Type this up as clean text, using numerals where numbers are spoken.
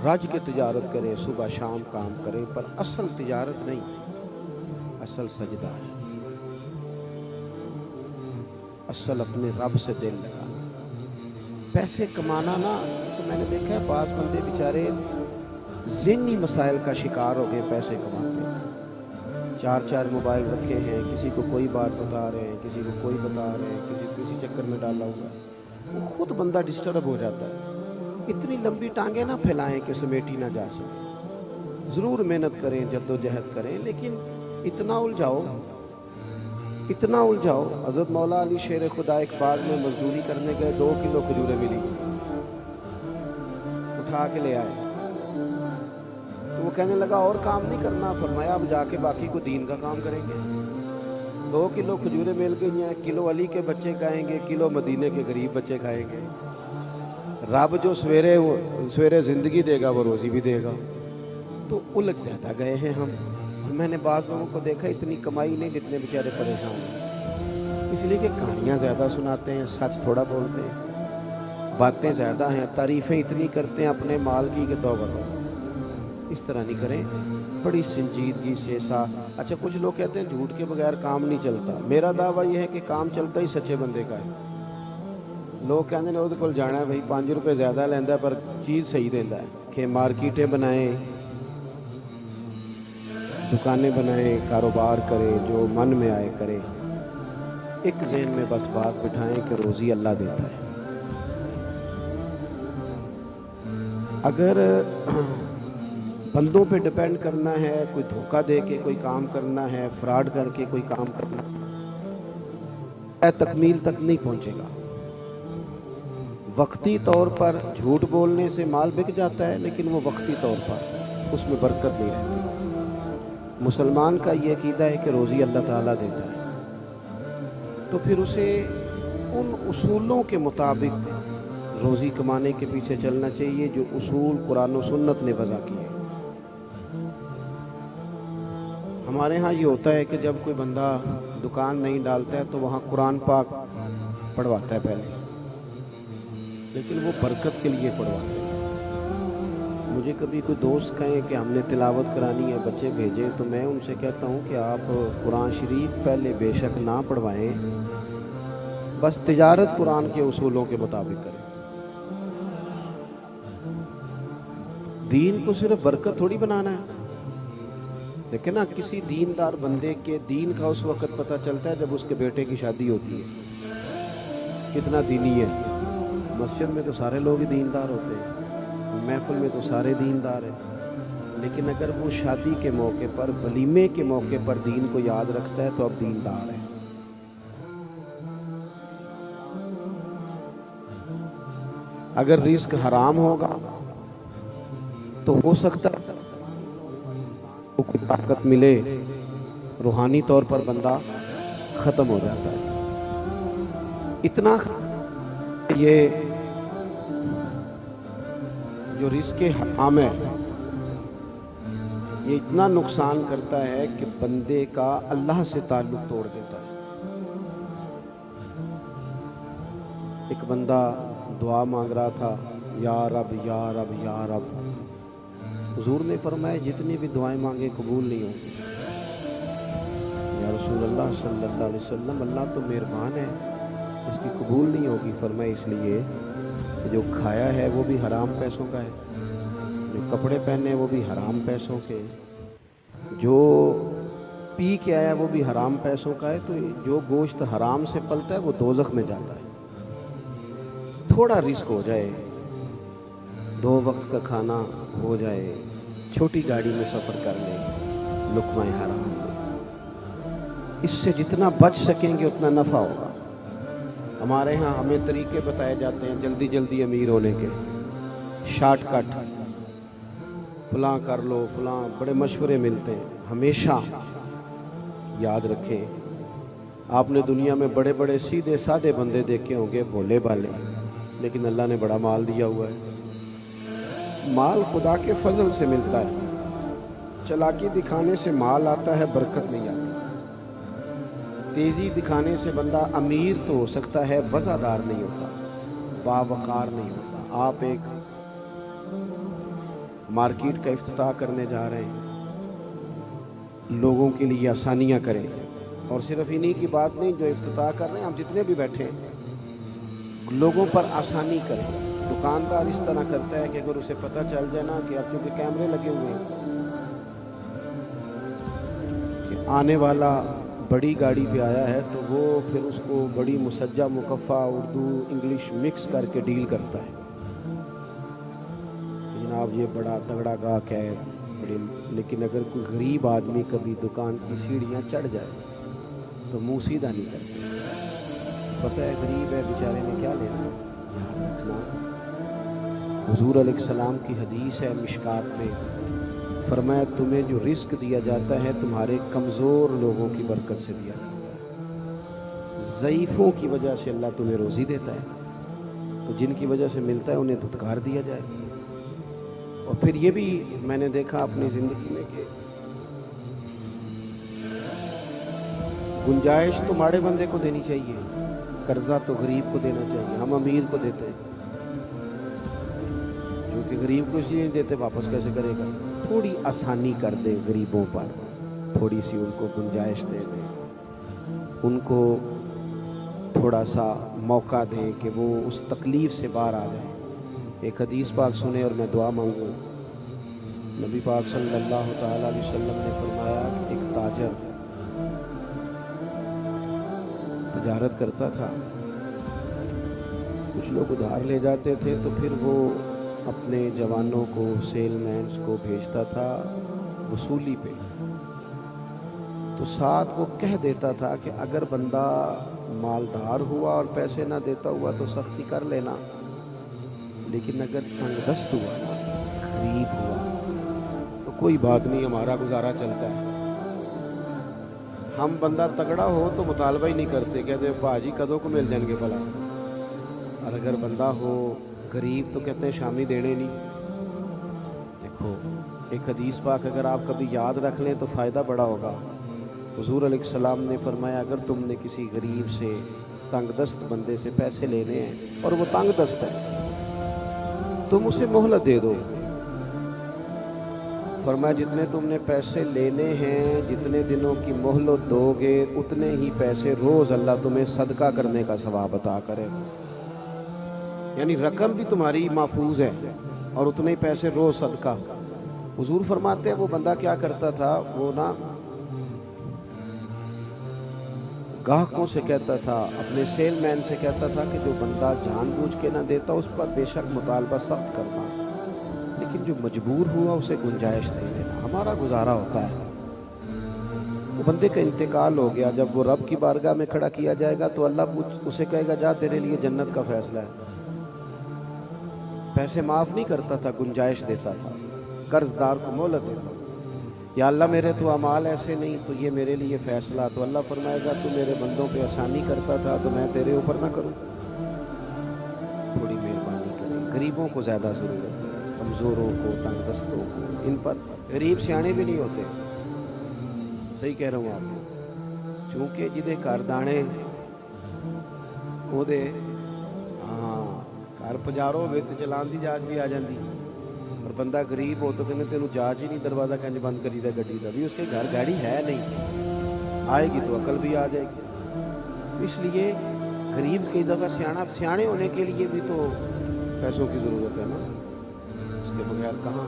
रज के तिजारत करें, सुबह शाम काम करें, पर असल तिजारत नहीं, असल सजदा है, असल अपने रब से दिल लगाना। पैसे कमाना ना, तो मैंने देखा है बास बंदे बेचारे ज़हनी मसाइल का शिकार हो गए, पैसे कमाते हैं, 4 मोबाइल रखे हैं, किसी को कोई बात बता रहे हैं, किसी को कोई बता रहे हैं, किसी चक्कर में डाला हुआ है, वो खुद बंदा डिस्टर्ब हो जाता है। इतनी लंबी टांगे ना फैलाएं कि समेटी ना जा सके। ज़रूर मेहनत करें, जद्दोजहद करें, लेकिन इतना उलझाओ, इतना उलझाओ। हज़रत मौला अली शेर खुदा एक बाग में मजदूरी करने गए, 2 किलो खजूरें मिली, उठा के ले आए। तो वो कहने लगा और काम नहीं करना। फरमाया अब जाके बाकी को दीन का काम करेंगे। 2 किलो खजूरें मिल गई हैं, किलो अली के बच्चे खाएंगे, किलो मदीने के गरीब बच्चे खाएंगे। रब जो सवेरे ज़िंदगी देगा वो रोज़ी भी देगा। तो उलझ ज़्यादा गए हैं हम। मैंने बाद लोगों को देखा इतनी कमाई नहीं जितने बेचारे परेशान हैं, इसलिए कि कहानियाँ ज़्यादा सुनाते हैं, सच थोड़ा बोलते हैं, बातें ज़्यादा हैं, तारीफ़ें इतनी करते हैं अपने माल की कि तौबा करो। इस तरह नहीं करें, बड़ी संजीदगी से अच्छा, कुछ लोग कहते हैं झूठ के बगैर काम नहीं चलता। मेरा दावा यह है कि काम चलता ही सच्चे बंदे का है। लोग कहते हैं ਉਹਦੇ ਕੋਲ जाना है भाई, 5 रुपए ज़्यादा लेंदा पर चीज़ सही देता है। कि मार्केटें बनाएं, दुकानें बनाएं, कारोबार करें, जो मन में आए करें, एक ज़हन में बस बात बिठाएं कि रोज़ी अल्लाह देता है। अगर बंदों पे डिपेंड करना है, कोई धोखा दे के कोई काम करना है, फ्रॉड करके कोई काम करना है, तकमील तक नहीं पहुंचेगा। वक्ती तौर पर झूठ बोलने से माल बिक जाता है, लेकिन वो वक्ती तौर पर, उसमें बरकत नहीं रहती। मुसलमान का ये अकीदा है कि रोज़ी अल्लाह ताला देता है, तो फिर उसे उन उसूलों के मुताबिक रोज़ी कमाने के पीछे चलना चाहिए जो उसूल कुरान और सुन्नत ने वज़ा किए। हमारे यहाँ ये होता है कि जब कोई बंदा दुकान नहीं डालता है तो वहाँ कुरान पाक पढ़वाता है पहले, लेकिन वो बरकत के लिए पढ़वाते हैं। मुझे कभी कोई दोस्त कहे कि हमने तिलावत करानी है, बच्चे भेजे, तो मैं उनसे कहता हूँ कि आप कुरान शरीफ पहले बेशक ना पढ़वाएं, बस तिजारत कुरान के उसूलों के मुताबिक करें। दीन को सिर्फ बरकत थोड़ी बनाना है। देखिए ना, किसी दीनदार बंदे के दीन का उस वक्त पता चलता है जब उसके बेटे की शादी होती है, कितना दीनी है। मस्जिद में तो सारे लोग ही दीनदार होते हैं, महफिल में तो सारे दीनदार हैं, लेकिन अगर वो शादी के मौके पर, वलीमे के मौके पर दीन को याद रखता है तो अब दीनदार है। अगर रिस्क हराम होगा तो हो सकता है को कोई ताकत मिले, रूहानी तौर पर बंदा ख़त्म हो जाता है। इतना ये जो रिस्क हराम है, ये इतना नुकसान करता है कि बंदे का अल्लाह से ताल्लुक़ तोड़ देता है। एक बंदा दुआ मांग रहा था, या रब या रब या रब। हुजूर ने फरमाया जितनी भी दुआएं मांगे कबूल नहीं होंगी। या रसूलल्लाह सल्लल्लाहु अलैहि वसल्लम, अल्लाह तो मेहरबान है, इसकी कबूल नहीं होगी। फरमाया इसलिए जो खाया है वो भी हराम पैसों का है, जो कपड़े पहने वो भी हराम पैसों के, जो पी के आया वो भी हराम पैसों का है। तो जो गोश्त हराम से पलता है वो दोज़ख में जाता है। थोड़ा रिस्क हो जाए, 2 वक्त का खाना हो जाए, छोटी गाड़ी में सफ़र कर लें, लुक़मा हराम में, इससे जितना बच सकेंगे उतना नफ़ा होगा। हमारे यहाँ हमें तरीके बताए जाते हैं जल्दी जल्दी अमीर होने के, शॉर्टकट, फलां कर लो, फलां, बड़े मशवरे मिलते हैं। हमेशा याद रखें, आपने दुनिया में बड़े बड़े सीधे साधे बंदे देखे होंगे, भोले भाले, लेकिन अल्लाह ने बड़ा माल दिया हुआ है। माल खुदा के फजल से मिलता है। चालाकी दिखाने से माल आता है, बरकत नहीं आती। तेज़ी दिखाने से बंदा अमीर तो हो सकता है, वज़ादार नहीं होता, बावकार नहीं होता। आप एक मार्केट का इफ्तिताह करने जा रहे हैं, लोगों के लिए आसानियां करें। और सिर्फ इन्हीं की बात नहीं, जो इफ्तिताह कर रहे हैं, हम जितने भी बैठे हैं, लोगों पर आसानी करें। दुकानदार इस तरह करता है कि अगर उसे पता चल जाए ना कि अब क्योंकि कैमरे लगे हुए हैं कि आने वाला बड़ी गाड़ी पे आया है, तो वो फिर उसको बड़ी मुसज्जा मुकफ़ा उर्दू इंग्लिश मिक्स करके डील करता है। जनाब ये बड़ा तगड़ा गाहक है बड़ी, लेकिन अगर कोई गरीब आदमी कभी दुकान की सीढ़ियाँ चढ़ जाए तो मुंह सीधा नहीं करता। पता है गरीब है बेचारे ने क्या लेना है, याद रखना। हुजूर अलैहिस्सलाम की हदीस है मिशकात में, फरमाया तुम्हें जो रिस्क दिया जाता है तुम्हारे कमज़ोर लोगों की बरकत से दिया जाता है। ज़ईफ़ों की वजह से अल्लाह तुम्हें रोज़ी देता है, तो जिनकी वजह से मिलता है उन्हें धुतकार दिया जाए। और फिर ये भी मैंने देखा अपनी ज़िंदगी में कि गुंजाइश तो माड़े बंदे को देनी चाहिए, कर्जा तो गरीब को देना चाहिए। हम अमीर को देते हैं, जो कि गरीब को इसलिए नहीं देते, वापस कैसे करेगा। थोड़ी आसानी कर दे गरीबों पर, थोड़ी सी उनको गुंजाइश दे दें, उनको थोड़ा सा मौका दें कि वो उस तकलीफ़ से बाहर आ जाए। एक हदीस पाक सुने और मैं दुआ मांगूँ। नबी पाक सल्लल्लाहु ताला अलैहि वसल्लम ने फरमाया एक ताजर तजारत करता था, कुछ लोग उधार ले जाते थे तो फिर वो अपने जवानों को, सेलमैन्स को भेजता था वसूली पे। तो साथ वो कह देता था कि अगर बंदा मालदार हुआ और पैसे ना देता हुआ तो सख्ती कर लेना, लेकिन अगर तंगदस्त हुआ ना, गरीब हुआ, तो कोई बात नहीं, हमारा गुजारा चलता है। हम बंदा तगड़ा हो तो मुतालबा ही नहीं करते, कहते भाजी कदों को मिल जाएंगे भला। और अगर बंदा हो गरीब तो कहते हैं शामी देने नहीं। देखो एक हदीस पाक अगर आप कभी याद रख लें तो फ़ायदा बड़ा होगा। हुजूर अलैहिस्सलाम ने फरमाया अगर तुमने किसी गरीब से, तंगदस्त बंदे से पैसे लेने हैं और वो तंगदस्त है, तुम उसे मोहलत दे दो। फरमाया जितने तुमने पैसे लेने हैं, जितने दिनों की मोहलत दोगे, उतने ही पैसे रोज़ अल्लाह तुम्हें सदका करने का सवाब अता करेगा। यानी रकम भी तुम्हारी महफूज है और उतने ही पैसे रोज़ सदका। हुजूर फरमाते हैं वो बंदा क्या करता था, वो ना गाहकों से कहता था, अपने सेलमैन से कहता था कि जो बंदा जानबूझ के ना देता उस पर बेशक मुतालबा सख्त करना, लेकिन जो मजबूर हुआ उसे गुंजाइश दे देना। हमारा गुजारा होता है। वो बंदे का इंतकाल हो गया, जब वो रब की बारगाह में खड़ा किया जाएगा तो अल्लाह उसे कहेगा जा तेरे लिए जन्नत का फैसला है। पैसे माफ़ नहीं करता था, गुंजाइश देता था, कर्जदार को मोहलत देता। या अल्लाह मेरे तो अमाल ऐसे नहीं, तो ये मेरे लिए फ़ैसला। तो अल्लाह फरमाएगा तू मेरे बंदों पे आसानी करता था तो मैं तेरे ऊपर ना करूँ। थोड़ी मेहरबानी करें, गरीबों को ज़्यादा ज़रूरत है, कमज़ोरों को, तंगदस्तों को। इन पर गरीब सियाने भी नहीं होते, सही कह रहा हूँ आपको। चूँकि जिदे घर दाने ਉਹਦੇ घर पजारो हो तो चलान की जांच भी आ जाती। और बंदा गरीब हो तो कहने तेन जांच ही नहीं, दरवाज़ा कंज बंद करी दा गड्डी का, भी उसके घर गाड़ी है नहीं, आएगी तो अकल भी आ जाएगी। इसलिए गरीब कई दफ़ा सियाने होने के लिए भी तो पैसों की ज़रूरत है ना, उसके बगैर कहाँ।